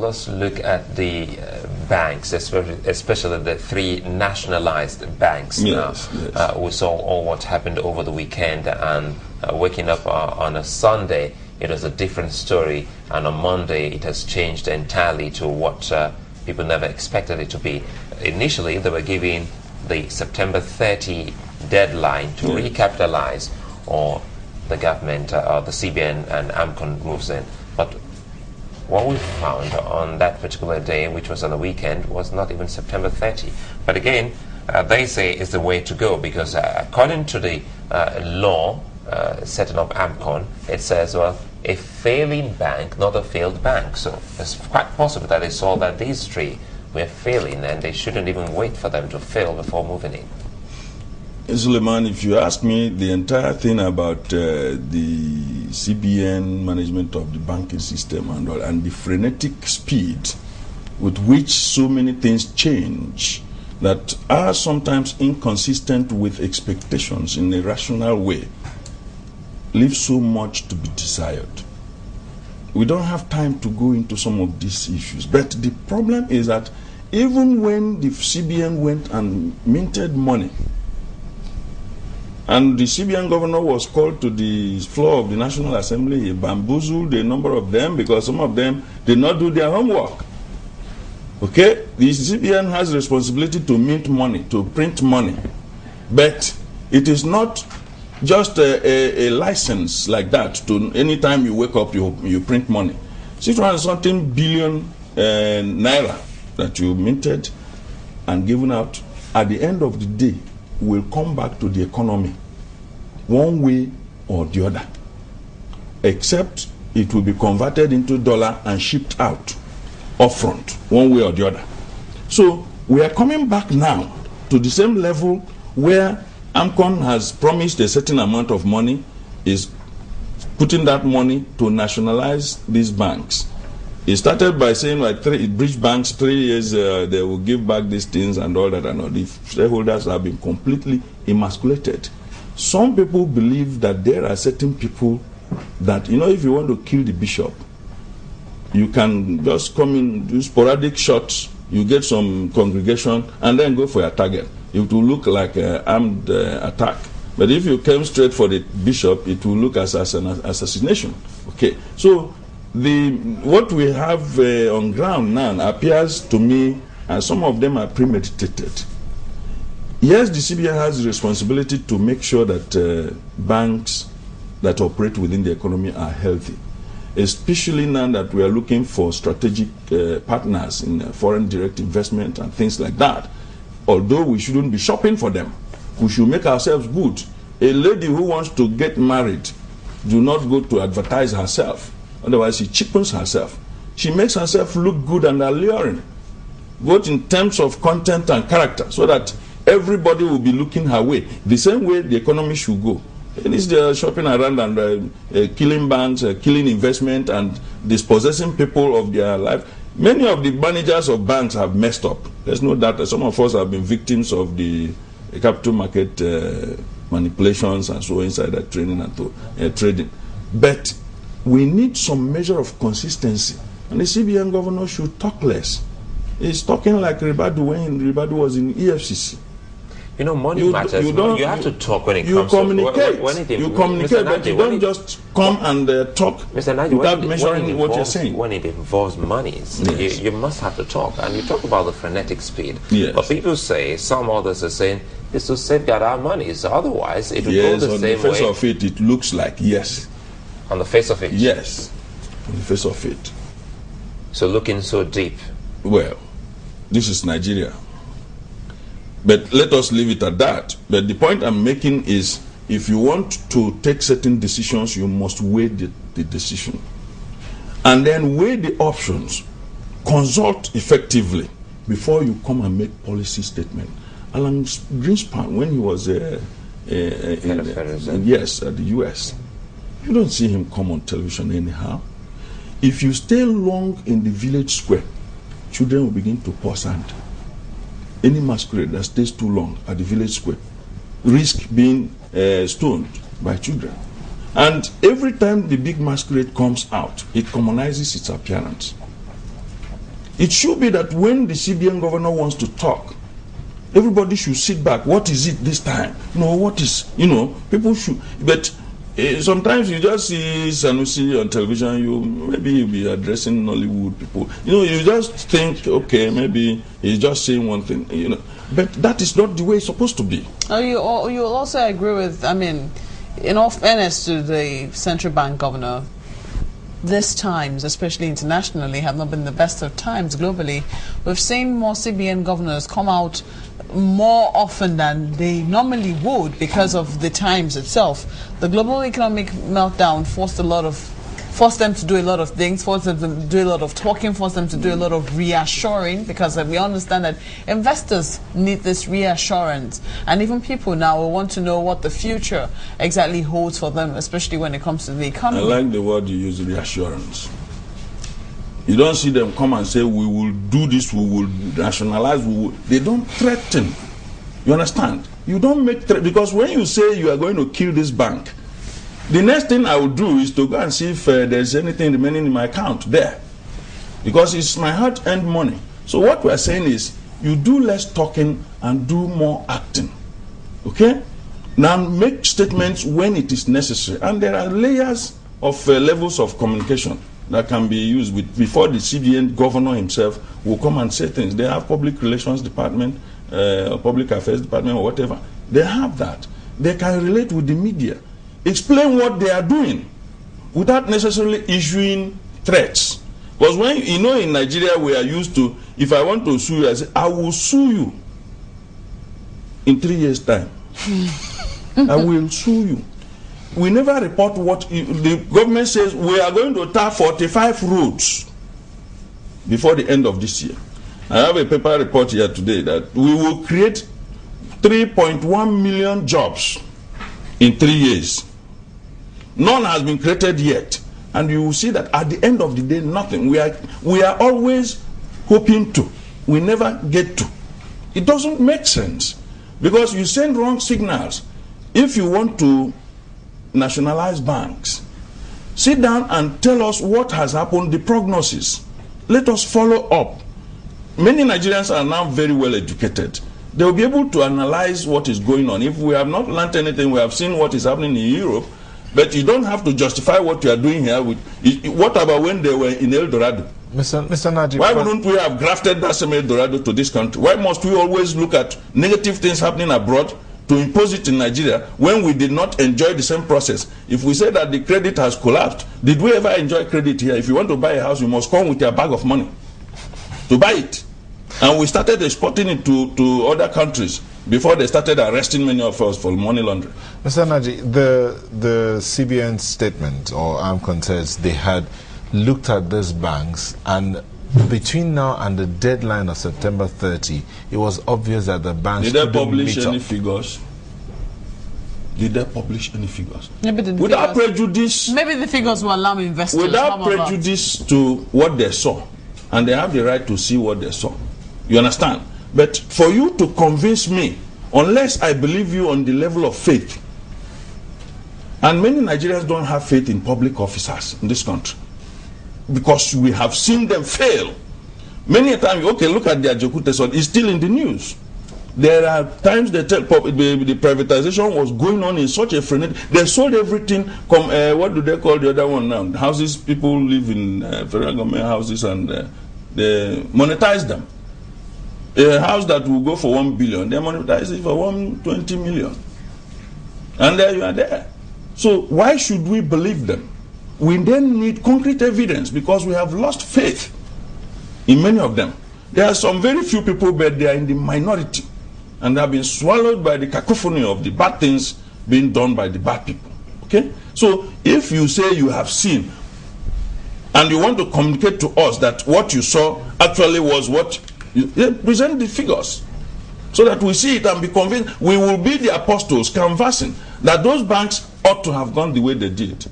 let's look at the banks, especially the three nationalized banks. Yes, now. yes. We saw all what happened over the weekend, and waking up on a Sunday, it was a different story, and on Monday it has changed entirely to what people never expected it to be. Initially, they were giving the September 30 deadline to recapitalize, or the government, or the CBN and AMCON moves in. But what we found on that particular day, which was on the weekend, was not even September 30. But again, they say it's the way to go, because according to the law setting up AMCON, it says, well, a failing bank, not a failed bank. So it's quite possible that they saw that these three were failing, and they shouldn't even wait for them to fail before moving in. Suleiman, if you ask me, the entire thing about the CBN management of the banking system and all, and the frenetic speed with which so many things change that are sometimes inconsistent with expectations in a rational way, leaves so much to be desired. We don't have time to go into some of these issues, but the problem is that even when the CBN went and minted money, and the CBN governor was called to the floor of the National Assembly, he bamboozled a number of them because some of them did not do their homework. Okay? The CBN has responsibility to mint money, to print money. But it is not just a license like that to anytime you wake up, you print money. 600-something billion naira that you minted and given out, at the end of the day, will come back to the economy one way or the other, except it will be converted into dollar and shipped out upfront one way or the other. So we are coming back now to the same level where AMCON has promised a certain amount of money, is putting that money to nationalize these banks. It started by saying like bridge banks, 3 years they will give back these things and all that, and all. The shareholders have been completely emasculated. Some people believe that there are certain people that, if you want to kill the bishop, you can just come in, do sporadic shots, you get some congregation, and then go for your target. It will look like an armed attack. But if you came straight for the bishop, it will look as an assassination. Okay, so what we have on ground now appears to me, and some of them are premeditated. Yes, the CBN has the responsibility to make sure that banks that operate within the economy are healthy, especially now that we are looking for strategic partners in foreign direct investment and things like that. Although we shouldn't be shopping for them, we should make ourselves good. A lady who wants to get married do not go to advertise herself. Otherwise, she cheapens herself. She makes herself look good and alluring, both in terms of content and character, so that everybody will be looking her way. The same way the economy should go. It is the shopping around and killing banks, killing investment, and dispossessing people of their life. Many of the managers of banks have messed up. There's no doubt that some of us have been victims of the capital market manipulations and so insider trading and trading. But we need some measure of consistency, and the CBN governor should talk less. He's talking like Ribadu when Ribadu was in EFCC. Money matters. You have to talk when it comes communicate. to... You communicate, but you don't just come and talk without measuring what you're saying. When it involves money, yes, you must have to talk. And you talk about the frenetic speed. Yes. But people say, some others are saying, it's to safeguard our money. So otherwise, it will go the same way. On the face of it, it looks like yes. On the face of it? Yes, on the face of it. So looking so deep. Well, this is Nigeria. But let us leave it at that. But the point I'm making is, if you want to take certain decisions, you must weigh the decision. And then weigh the options. Consult effectively before you come and make policy statement. Alan Greenspan, when he was at the US, you don't see him come on television anyhow. If you stay long in the village square, children will begin to pour sand. Any masquerade that stays too long at the village square risk being stoned by children. And every time the big masquerade comes out, it commonizes its appearance. It should be that when the CBN governor wants to talk, everybody should sit back. What is it this time? No, what is, people should, but sometimes you just see Sanusi on television, maybe you'll be addressing Nollywood people. You just think, okay, maybe he's just saying one thing, but that is not the way it's supposed to be. You also agree with, in all fairness to the central bank governor, these times, especially internationally, have not been the best of times globally. We've seen more CBN governors come out more often than they normally would because of the times itself. The global economic meltdown forced them to do a lot of things, forced them to do a lot of talking, forced them to do a lot of reassuring, because we understand that investors need this reassurance, and even people now will want to know what the future exactly holds for them, especially when it comes to the economy. I like the word you use, reassurance. You don't see them come and say, we will do this, we will nationalize, they don't threaten. You understand? You don't make threat, because when you say you are going to kill this bank, the next thing I will do is to go and see if there's anything remaining in my account there, because it's my hard-earned money. So what we are saying is, you do less talking and do more acting. Okay? Now make statements when it is necessary, and there are layers of levels of communication that can be used before the CBN governor himself will come and say things. They have public relations department, public affairs department, or whatever. They have that. They can relate with the media, explain what they are doing without necessarily issuing threats. Because when in Nigeria we are used to, if I want to sue you, I say, I will sue you in 3 years' time. I will sue you. We never report what the government says. We are going to tar 45 roads before the end of this year. I have a paper report here today that we will create 3.1 million jobs in 3 years. None has been created yet, and you will see that at the end of the day, nothing. We are always hoping to. We never get to. It doesn't make sense, because you send wrong signals. If you want to nationalize banks, sit down and tell us what has happened, the prognosis. Let us follow up. Many Nigerians are now very well educated. They will be able to analyze what is going on. If we have not learned anything, we have seen what is happening in Europe, but you don't have to justify what you are doing here. What about when they were in El Dorado? Mr. Najib, why wouldn't we have grafted that same El Dorado to this country? Why must we always look at negative things happening abroad to impose it in Nigeria when we did not enjoy the same process? If we say that the credit has collapsed, did we ever enjoy credit here? If you want to buy a house, you must come with your bag of money to buy it. And we started exporting it to other countries before they started arresting many of us for money laundering. Mr. Najib, the CBN statement, or AMCON says they had looked at these banks, and between now and the deadline of September 30, it was obvious that the banks did they publish any figures? Did they publish any figures? Without prejudice. Maybe the figures will allow investors. Without prejudice to what they saw, and they have the right to see what they saw. You understand? But for you to convince me, unless I believe you on the level of faith, and many Nigerians don't have faith in public officers in this country, because we have seen them fail. Many a time, okay, look at the Ajoku Tesson, it's still in the news. There are times they tell the privatization was going on in such a frenetic. They sold everything. What do they call the other one now? Houses, people live in federal government houses, and they monetize them. A house that will go for 1 billion, they monetize it for 120 million. And there you are there. So why should we believe them? We then need concrete evidence, because we have lost faith in many of them. There are some very few people, but they are in the minority, and they have been swallowed by the cacophony of the bad things being done by the bad people. Okay? So if you say you have seen, and you want to communicate to us that what you saw actually was what you present the figures, so that we see it and be convinced. We will be the apostles canvassing that those banks ought to have gone the way they did.